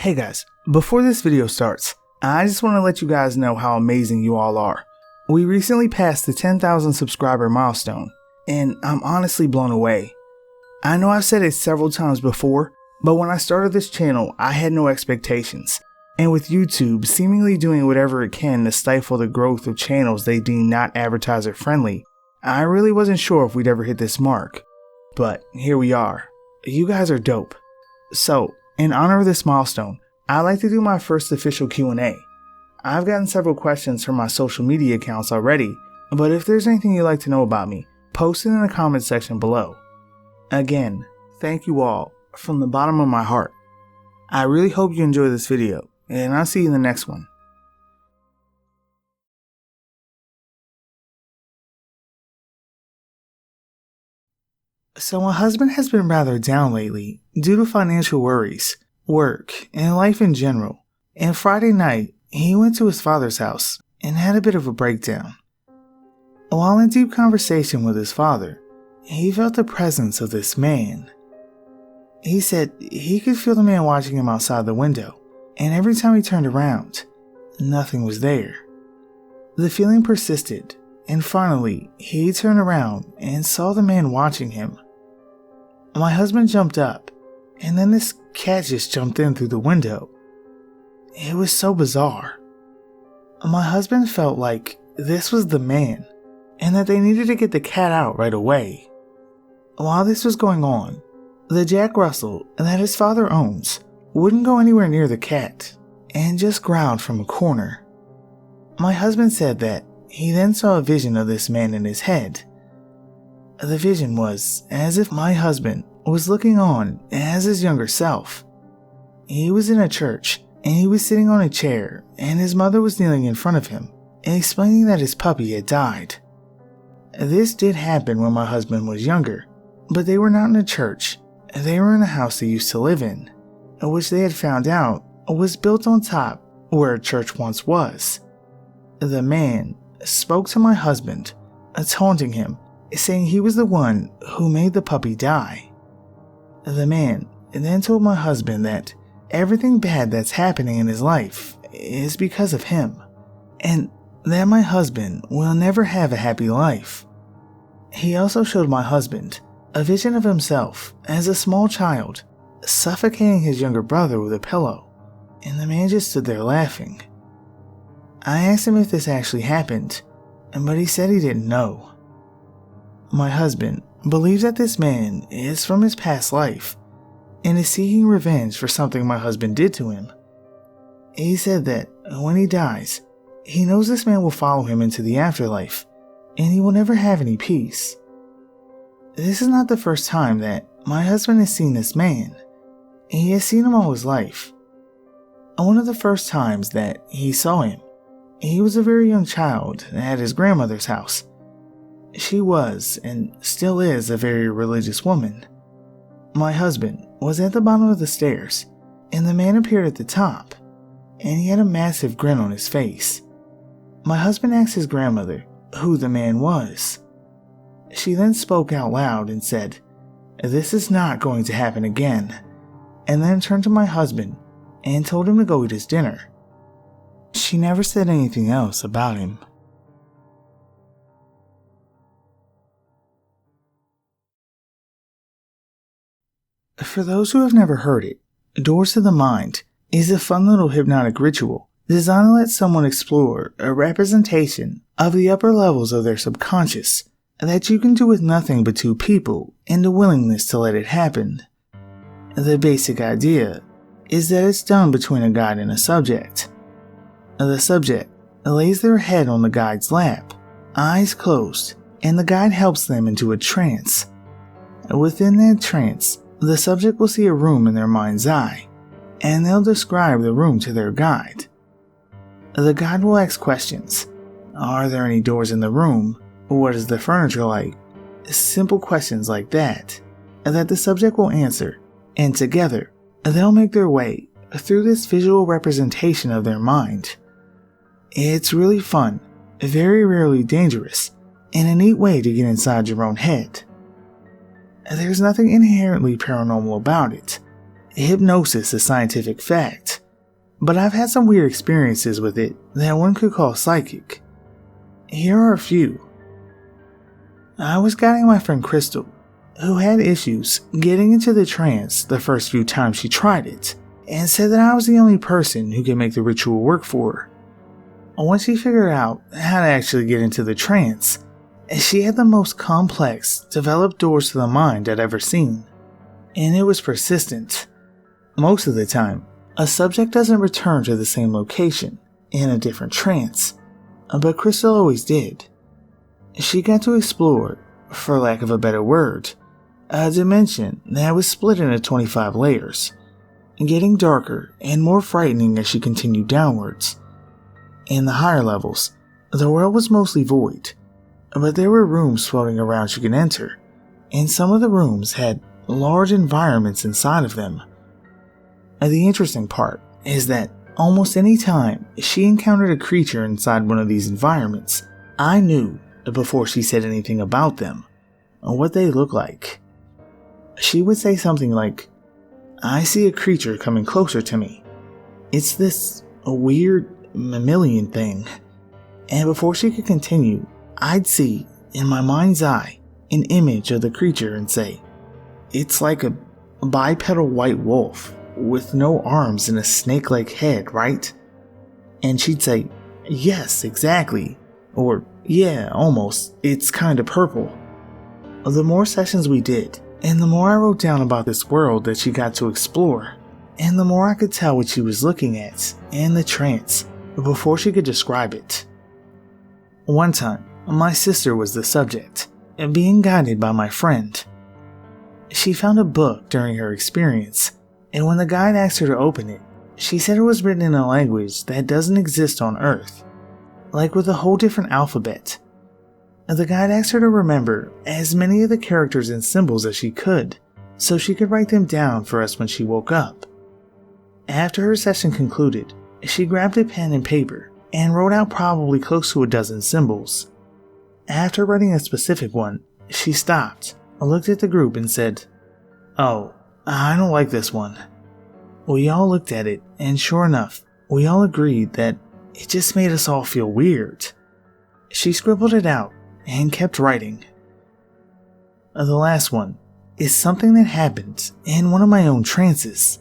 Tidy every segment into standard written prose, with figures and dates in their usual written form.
Hey guys, before this video starts, I just want to let you guys know how amazing you all are. We recently passed the 10,000 subscriber milestone, and I'm honestly blown away. I know I've said it several times before, but when I started this channel, I had no expectations. And with YouTube seemingly doing whatever it can to stifle the growth of channels they deem not advertiser friendly, I really wasn't sure if we'd ever hit this mark. But here we are. You guys are dope. So, in honor of this milestone, I'd like to do my first official Q&A. I've gotten several questions from my social media accounts already, but if there's anything you'd like to know about me, post it in the comment section below. Again, thank you all from the bottom of my heart. I really hope you enjoy this video, and I'll see you in the next one. So my husband has been rather down lately due to financial worries, work, and life in general. And Friday night, he went to his father's house and had a bit of a breakdown. While in deep conversation with his father, he felt the presence of this man. He said he could feel the man watching him outside the window, and every time he turned around, nothing was there. The feeling persisted, and finally, he turned around and saw the man watching him. My husband jumped up, and then this cat just jumped in through the window. It was so bizarre. My husband felt like this was the man, and that they needed to get the cat out right away. While this was going on, the Jack Russell that his father owns wouldn't go anywhere near the cat, and just growled from a corner. My husband said that he then saw a vision of this man in his head. The vision was as if my husband was looking on as his younger self. He was in a church and he was sitting on a chair and his mother was kneeling in front of him and explaining that his puppy had died. This did happen when my husband was younger, but they were not in a church. They were in a house they used to live in, which they had found out was built on top where a church once was. The man spoke to my husband, taunting him, saying he was the one who made the puppy die. The man then told my husband that everything bad that's happening in his life is because of him, and that my husband will never have a happy life. He also showed my husband a vision of himself as a small child, suffocating his younger brother with a pillow, and the man just stood there laughing. I asked him if this actually happened, but he said he didn't know. My husband believes that this man is from his past life and is seeking revenge for something my husband did to him. He said that when he dies, he knows this man will follow him into the afterlife and he will never have any peace. This is not the first time that my husband has seen this man. He has seen him all his life. One of the first times that he saw him, he was a very young child at his grandmother's house. She was, and still is, a very religious woman. My husband was at the bottom of the stairs, and the man appeared at the top, and he had a massive grin on his face. My husband asked his grandmother who the man was. She then spoke out loud and said, "This is not going to happen again," and then turned to my husband and told him to go eat his dinner. She never said anything else about him. For those who have never heard it, Doors to the Mind is a fun little hypnotic ritual designed to let someone explore a representation of the upper levels of their subconscious that you can do with nothing but two people and a willingness to let it happen. The basic idea is that it's done between a guide and a subject. The subject lays their head on the guide's lap, eyes closed, and the guide helps them into a trance. Within that trance, the subject will see a room in their mind's eye, and they'll describe the room to their guide. The guide will ask questions. Are there any doors in the room? What is the furniture like? Simple questions like that the subject will answer, and together, they'll make their way through this visual representation of their mind. It's really fun, very rarely dangerous, and a neat way to get inside your own head. There's nothing inherently paranormal about it. hypnosis is scientific fact, but I've had some weird experiences with it that one could call psychic. Here are a few. I was guiding my friend Crystal, who had issues getting into the trance the first few times she tried it, and said that I was the only person who could make the ritual work for her. Once she figured out how to actually get into the trance, she had the most complex, developed doors to the mind I'd ever seen. And it was persistent. Most of the time, a subject doesn't return to the same location in a different trance, but Crystal always did. She got to explore, for lack of a better word, a dimension that was split into 25 layers, getting darker and more frightening as she continued downwards. In the higher levels, the world was mostly void, but there were rooms floating around she could enter, and some of the rooms had large environments inside of them. The interesting part is that almost any time she encountered a creature inside one of these environments, I knew, before she said anything about them, what they looked like. She would say something like, "I see a creature coming closer to me. It's this weird mammalian thing." And before she could continue, I'd see, in my mind's eye, an image of the creature and say, "It's like a bipedal white wolf with no arms and a snake-like head, right?" And she'd say, "Yes, exactly." Or, "Yeah, almost. It's kinda purple." The more sessions we did, and the more I wrote down about this world that she got to explore, and the more I could tell what she was looking at in the trance before she could describe it. One time, my sister was the subject, being guided by my friend. She found a book during her experience, and when the guide asked her to open it, she said it was written in a language that doesn't exist on Earth, like with a whole different alphabet. The guide asked her to remember as many of the characters and symbols as she could, so she could write them down for us when she woke up. After her session concluded, she grabbed a pen and paper and wrote out probably close to a dozen symbols. After writing a specific one, she stopped, looked at the group and said, "Oh, I don't like this one." We all looked at it, and sure enough, we all agreed that it just made us all feel weird. She scribbled it out and kept writing. The last one is something that happened in one of my own trances.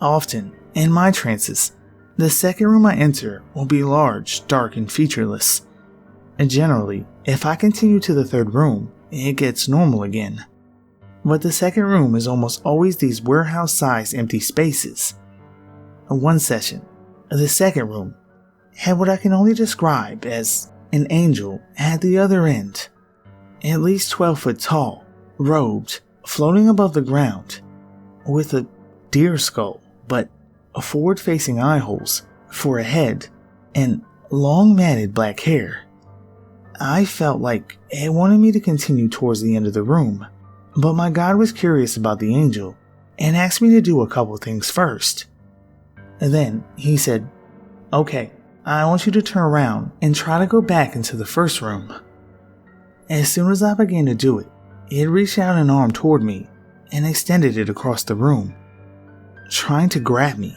Often, in my trances, the second room I enter will be large, dark, and featureless. And generally, if I continue to the third room, it gets normal again. But the second room is almost always these warehouse-sized empty spaces. One session, the second room, had what I can only describe as an angel at the other end, at least 12 foot tall, robed, floating above the ground, with a deer skull, but forward-facing eye holes for a head, and long matted black hair. I felt like it wanted me to continue towards the end of the room, but my guide was curious about the angel and asked me to do a couple things first. Then he said, "Okay, I want you to turn around and try to go back into the first room." As soon as I began to do it, it reached out an arm toward me and extended it across the room, trying to grab me.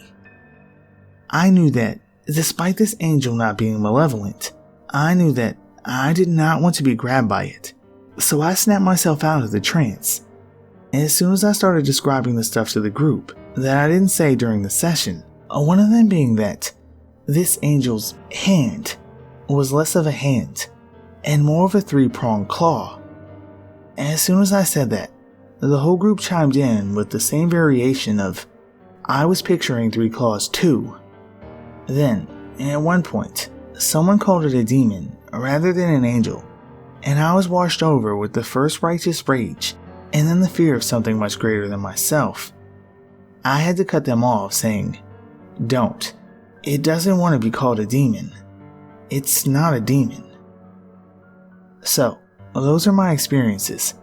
I knew that, despite this angel not being malevolent, I knew that I did not want to be grabbed by it, so I snapped myself out of the trance. As soon as I started describing the stuff to the group that I didn't say during the session, one of them being that this angel's hand was less of a hand and more of a three-pronged claw. As soon as I said that, the whole group chimed in with the same variation of, "I was picturing three claws too." Then, at one point, someone called it a demon rather than an angel, and I was washed over with the first righteous rage and then the fear of something much greater than myself. I had to cut them off, saying, "Don't. It doesn't want to be called a demon. It's not a demon." So, those are my experiences.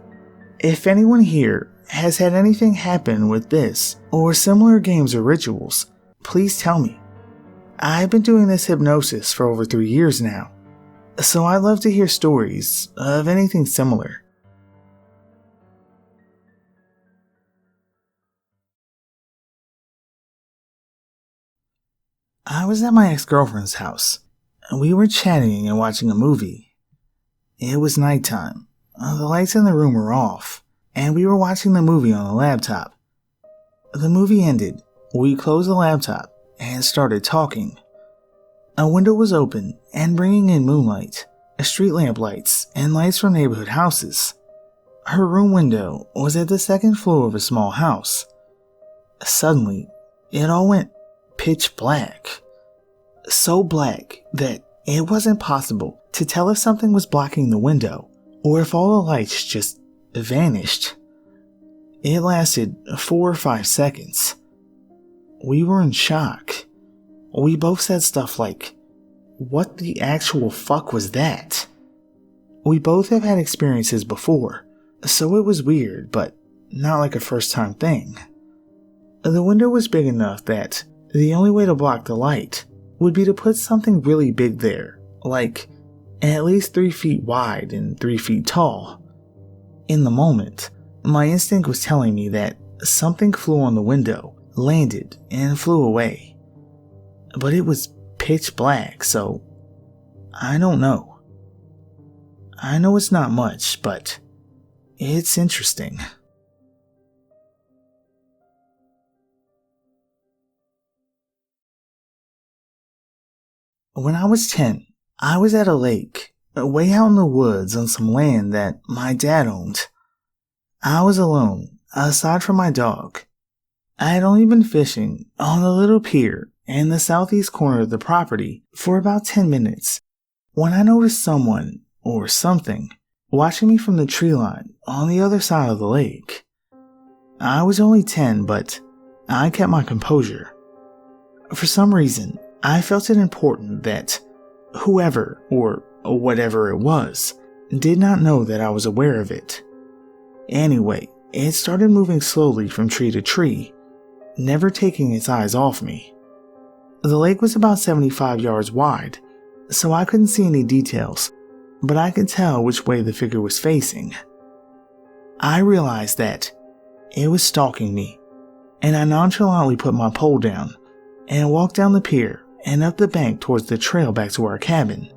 If anyone here has had anything happen with this or similar games or rituals, please tell me. I've been doing this hypnosis for over 3 years now, so I'd love to hear stories of anything similar. I was at my ex-girlfriend's house. We were chatting and watching a movie. It was nighttime. The lights in the room were off, and we were watching the movie on the laptop. The movie ended. We closed the laptop and started talking. A window was open and bringing in moonlight, street lamp lights, and lights from neighborhood houses. Her room window was at the second floor of a small house. Suddenly, it all went pitch black. So black that it wasn't possible to tell if something was blocking the window or if all the lights just vanished. It lasted 4 or 5 seconds. We were in shock. We both said stuff like, "What the actual fuck was that?" We both have had experiences before, so it was weird, but not like a first time thing. The window was big enough that the only way to block the light would be to put something really big there, like at least 3 feet wide and 3 feet tall. In the moment, my instinct was telling me that something flew on the window, landed, and flew away. But it was pitch black, so I don't know. I know it's not much, but it's interesting. When I was 10, I was at a lake, way out in the woods on some land that my dad owned. I was alone, aside from my dog. I had only been fishing on a little pier in the southeast corner of the property for about 10 minutes when I noticed someone, or something, watching me from the tree line on the other side of the lake. I was only 10, but I kept my composure. For some reason, I felt it important that whoever, or whatever it was, did not know that I was aware of it. Anyway, it started moving slowly from tree to tree, never taking its eyes off me. The lake was about 75 yards wide, so I couldn't see any details, but I could tell which way the figure was facing. I realized that it was stalking me, and I nonchalantly put my pole down and walked down the pier and up the bank towards the trail back to our cabin.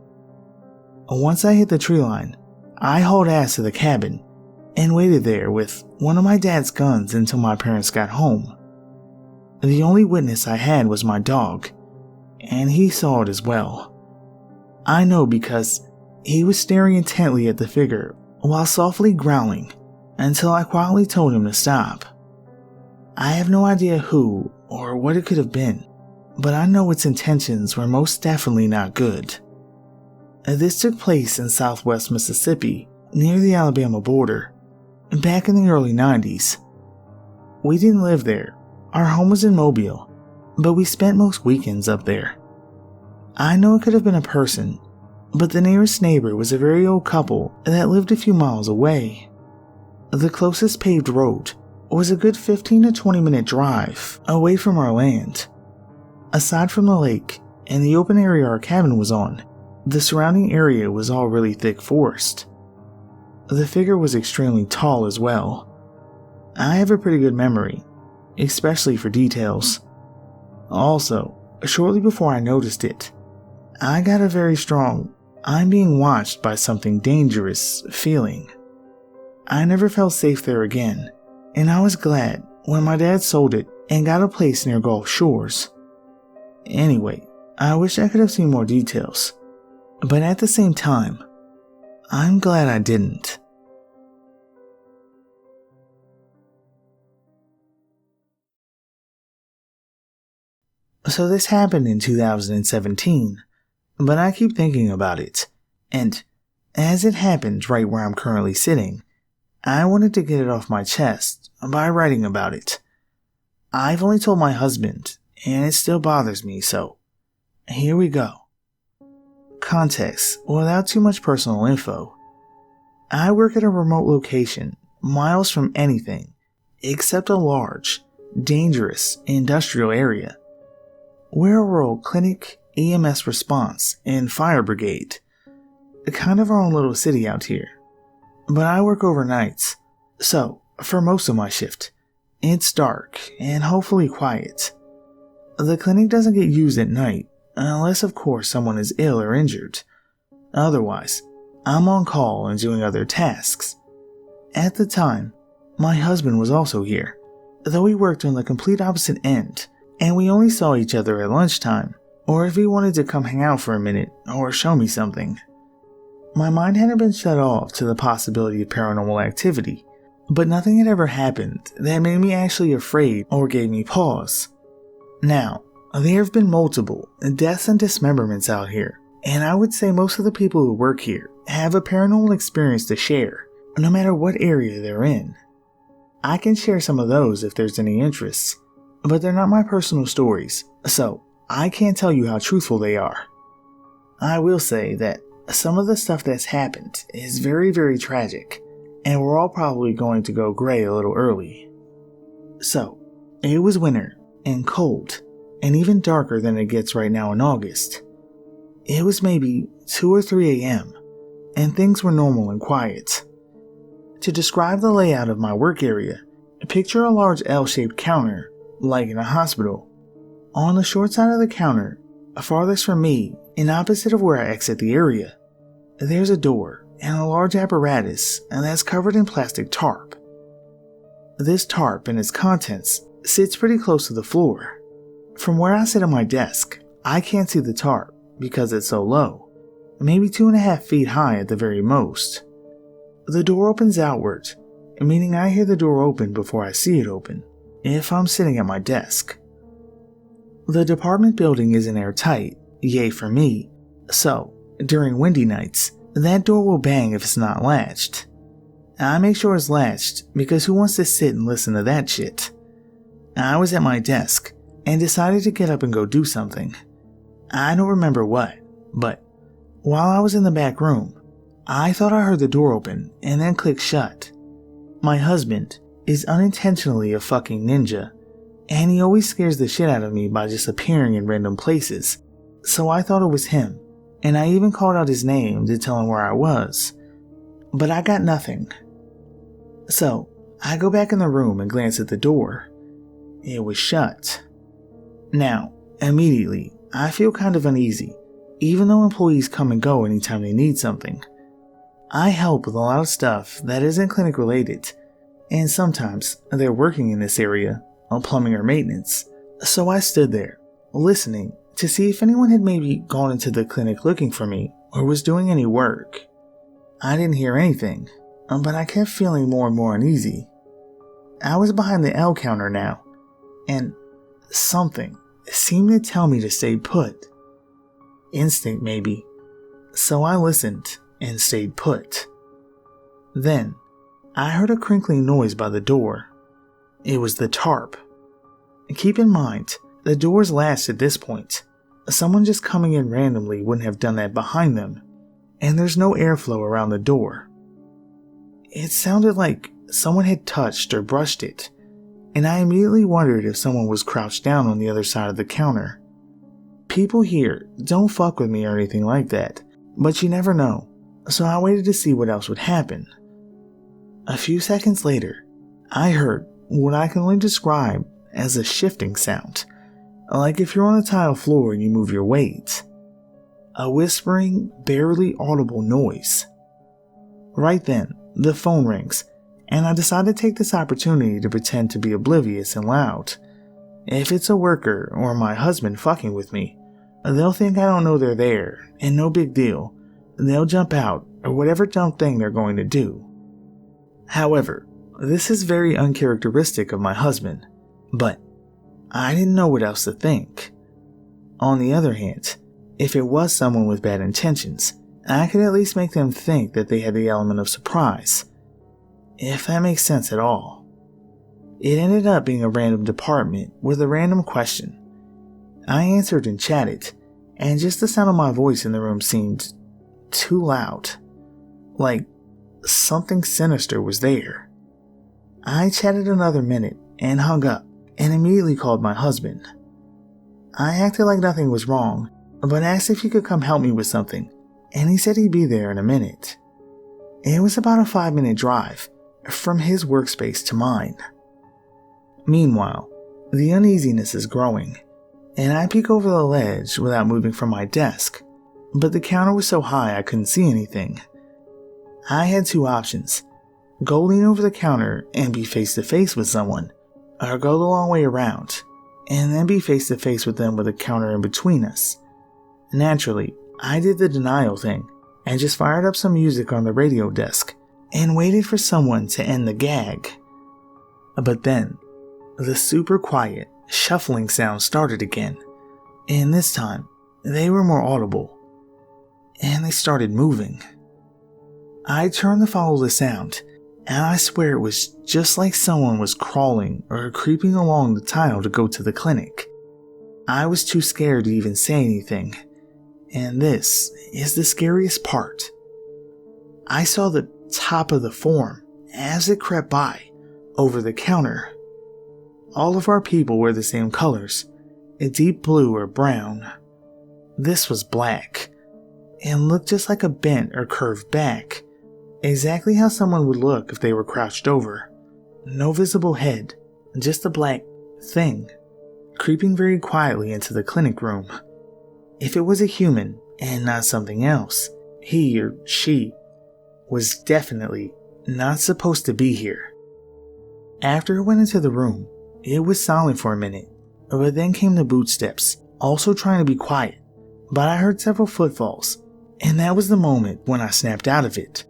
Once I hit the tree line, I hauled ass to the cabin and waited there with one of my dad's guns until my parents got home. The only witness I had was my dog, and he saw it as well. I know because he was staring intently at the figure while softly growling until I quietly told him to stop. I have no idea who or what it could have been, but I know its intentions were most definitely not good. This took place in southwest Mississippi, near the Alabama border, back in the early 90s. We didn't live there. Our home was in Mobile, but we spent most weekends up there. I know it could have been a person, but the nearest neighbor was a very old couple that lived a few miles away. The closest paved road was a good 15 to 20 minute drive away from our land. Aside from the lake and the open area our cabin was on, the surrounding area was all really thick forest. The figure was extremely tall as well. I have a pretty good memory, especially for details. Also, shortly before I noticed it, I got a very strong, "I'm being watched by something dangerous" feeling. I never felt safe there again, and I was glad when my dad sold it and got a place near Gulf Shores. Anyway, I wish I could have seen more details, but at the same time, I'm glad I didn't. So this happened in 2017, but I keep thinking about it, and as it happened right where I'm currently sitting, I wanted to get it off my chest by writing about it. I've only told my husband, and it still bothers me, so here we go. Context without too much personal info. I work at a remote location, miles from anything, except a large, dangerous industrial area. We're a rural clinic, EMS response, and fire brigade. Kind of our own little city out here. But I work overnights, so for most of my shift, it's dark and hopefully quiet. The clinic doesn't get used at night, unless of course someone is ill or injured. Otherwise, I'm on call and doing other tasks. At the time, my husband was also here, though he worked on the complete opposite end, and we only saw each other at lunchtime, or if he wanted to come hang out for a minute or show me something. My mind hadn't been shut off to the possibility of paranormal activity, but nothing had ever happened that made me actually afraid or gave me pause. Now, there have been multiple deaths and dismemberments out here, and I would say most of the people who work here have a paranormal experience to share, no matter what area they're in. I can share some of those if there's any interest, but they're not my personal stories, so I can't tell you how truthful they are. I will say that some of the stuff that's happened is very, very tragic, and we're all probably going to go gray a little early. So, it was winter, and cold, and even darker than it gets right now in August. It was maybe 2 or 3 a.m., and things were normal and quiet. To describe the layout of my work area, picture a large L-shaped counter, like in a hospital. On the short side of the counter, farthest from me, and opposite of where I exit the area, there's a door and a large apparatus that's covered in plastic tarp. This tarp and its contents sits pretty close to the floor. From where I sit at my desk, I can't see the tarp because it's so low, maybe 2.5 feet high at the very most. The door opens outward, meaning I hear the door open before I see it open, if I'm sitting at my desk. The department building isn't airtight, yay for me, so during windy nights, that door will bang if it's not latched. I make sure it's latched because who wants to sit and listen to that shit? I was at my desk and decided to get up and go do something. I don't remember what, but while I was in the back room, I thought I heard the door open and then click shut. My husband is unintentionally a fucking ninja, and he always scares the shit out of me by just appearing in random places, so I thought it was him, and I even called out his name to tell him where I was, but I got nothing. So I go back in the room and glance at the door. It was shut. Now, immediately, I feel kind of uneasy, even though employees come and go anytime they need something. I help with a lot of stuff that isn't clinic related, and sometimes they're working in this area on plumbing or maintenance, so I stood there, listening to see if anyone had maybe gone into the clinic looking for me or was doing any work. I didn't hear anything, but I kept feeling more and more uneasy. I was behind the L counter now, and something seemed to tell me to stay put. Instinct maybe. So I listened and stayed put. Then, I heard a crinkling noise by the door. It was the tarp. Keep in mind, the door's latched at this point. Someone just coming in randomly wouldn't have done that behind them, and there's no airflow around the door. It sounded like someone had touched or brushed it, and I immediately wondered if someone was crouched down on the other side of the counter. People here don't fuck with me or anything like that, but you never know, so I waited to see what else would happen. A few seconds later, I heard what I can only describe as a shifting sound, like if you're on a tile floor and you move your weight. A whispering, barely audible noise. Right then, the phone rings, and I decide to take this opportunity to pretend to be oblivious and loud. If it's a worker or my husband fucking with me, they'll think I don't know they're there, and no big deal. They'll jump out, or whatever dumb thing they're going to do. However, this is very uncharacteristic of my husband, but I didn't know what else to think. On the other hand, if it was someone with bad intentions, I could at least make them think that they had the element of surprise. If that makes sense at all. It ended up being a random department with a random question. I answered and chatted, and just the sound of my voice in the room seemed too loud. Like something sinister was there. I chatted another minute and hung up and immediately called my husband. I acted like nothing was wrong, but asked if he could come help me with something, and he said he'd be there in a minute. It was about a 5-minute drive from his workspace to mine. Meanwhile, the uneasiness is growing. and I peek over the ledge without moving from my desk, but the counter was so high I couldn't see anything. I had two options: go lean over the counter and be face to face with someone, or go the long way around, and then be face to face with them with a counter in between us. Naturally, I did the denial thing and just fired up some music on the radio desk and waited for someone to end the gag. But then, the super quiet, shuffling sound started again, and this time, they were more audible, and they started moving. I turned to follow the sound, and I swear it was just like someone was crawling or creeping along the tile to go to the clinic. I was too scared to even say anything, and this is the scariest part. I saw the top of the form as it crept by, over the counter. All of our people were the same colors, a deep blue or brown. This was black, and looked just like a bent or curved back, exactly how someone would look if they were crouched over. No visible head, just a black thing, creeping very quietly into the clinic room. If it was a human and not something else, he or she was definitely not supposed to be here. After it went into the room, it was silent for a minute, but then came the footsteps, also trying to be quiet, but I heard several footfalls, and that was the moment when I snapped out of it.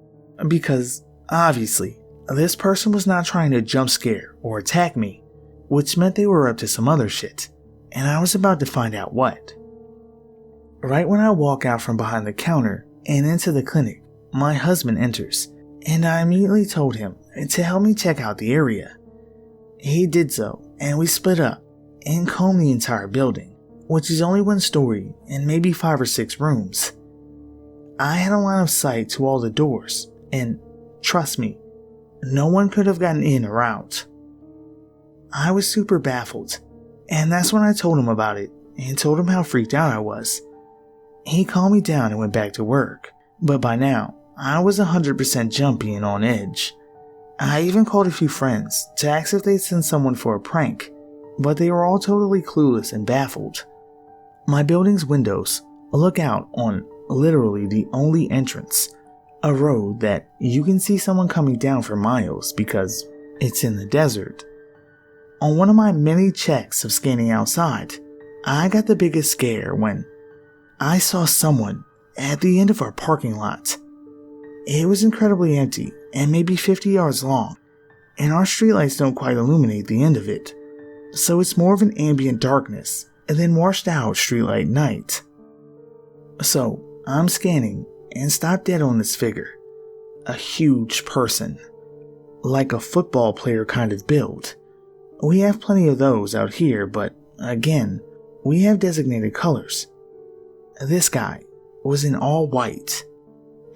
Because, obviously, this person was not trying to jump scare or attack me, which meant they were up to some other shit, and I was about to find out what. Right when I walk out from behind the counter and into the clinic, my husband enters, and I immediately told him to help me check out the area. He did so, and we split up and combed the entire building, which is only one story and maybe 5 or 6 rooms. I had a line of sight to all the doors, and trust me, no one could have gotten in or out. I was super baffled, and that's when I told him about it and told him how freaked out I was. He calmed me down and went back to work, but by now, I was 100% jumpy and on edge. I even called a few friends to ask if they'd send someone for a prank, but they were all totally clueless and baffled. My building's windows look out on literally the only entrance, a road that you can see someone coming down for miles because it's in the desert. On one of my many checks of scanning outside, I got the biggest scare when I saw someone at the end of our parking lot. It was incredibly empty and maybe 50 yards long, and our streetlights don't quite illuminate the end of it, so it's more of an ambient darkness and then washed out streetlight night. So I'm scanning and stop dead on this figure, a huge person, like a football player kind of build. We have plenty of those out here, but again, we have designated colors. This guy was in all white.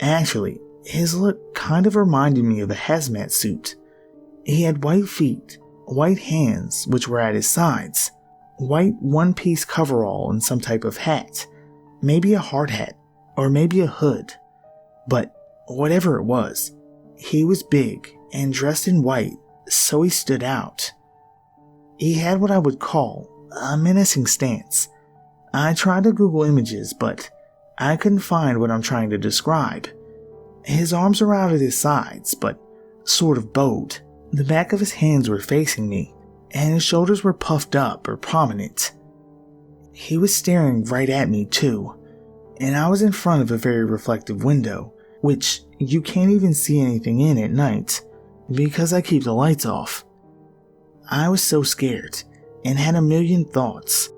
Actually, his look kind of reminded me of a hazmat suit. He had white feet, white hands which were at his sides, white one-piece coverall and some type of hat, maybe a hard hat, or maybe a hood. But whatever it was, he was big and dressed in white, so he stood out. He had what I would call a menacing stance. I tried to Google images, but I couldn't find what I'm trying to describe. His arms were out at his sides, but sort of bowed. The back of his hands were facing me, and his shoulders were puffed up or prominent. He was staring right at me too, and I was in front of a very reflective window, which you can't even see anything in at night, because I keep the lights off. I was so scared, and had a million thoughts.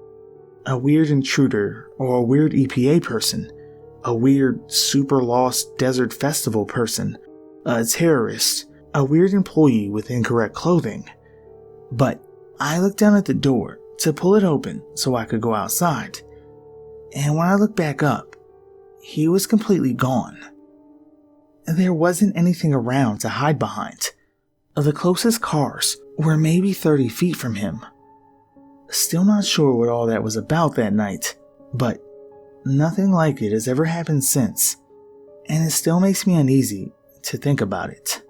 A weird intruder, or a weird EPA person, a weird super lost desert festival person, a terrorist, a weird employee with incorrect clothing. But I looked down at the door to pull it open so I could go outside, and when I looked back up, he was completely gone. There wasn't anything around to hide behind. The closest cars were maybe 30 feet from him. Still not sure what all that was about that night, but nothing like it has ever happened since, and it still makes me uneasy to think about it.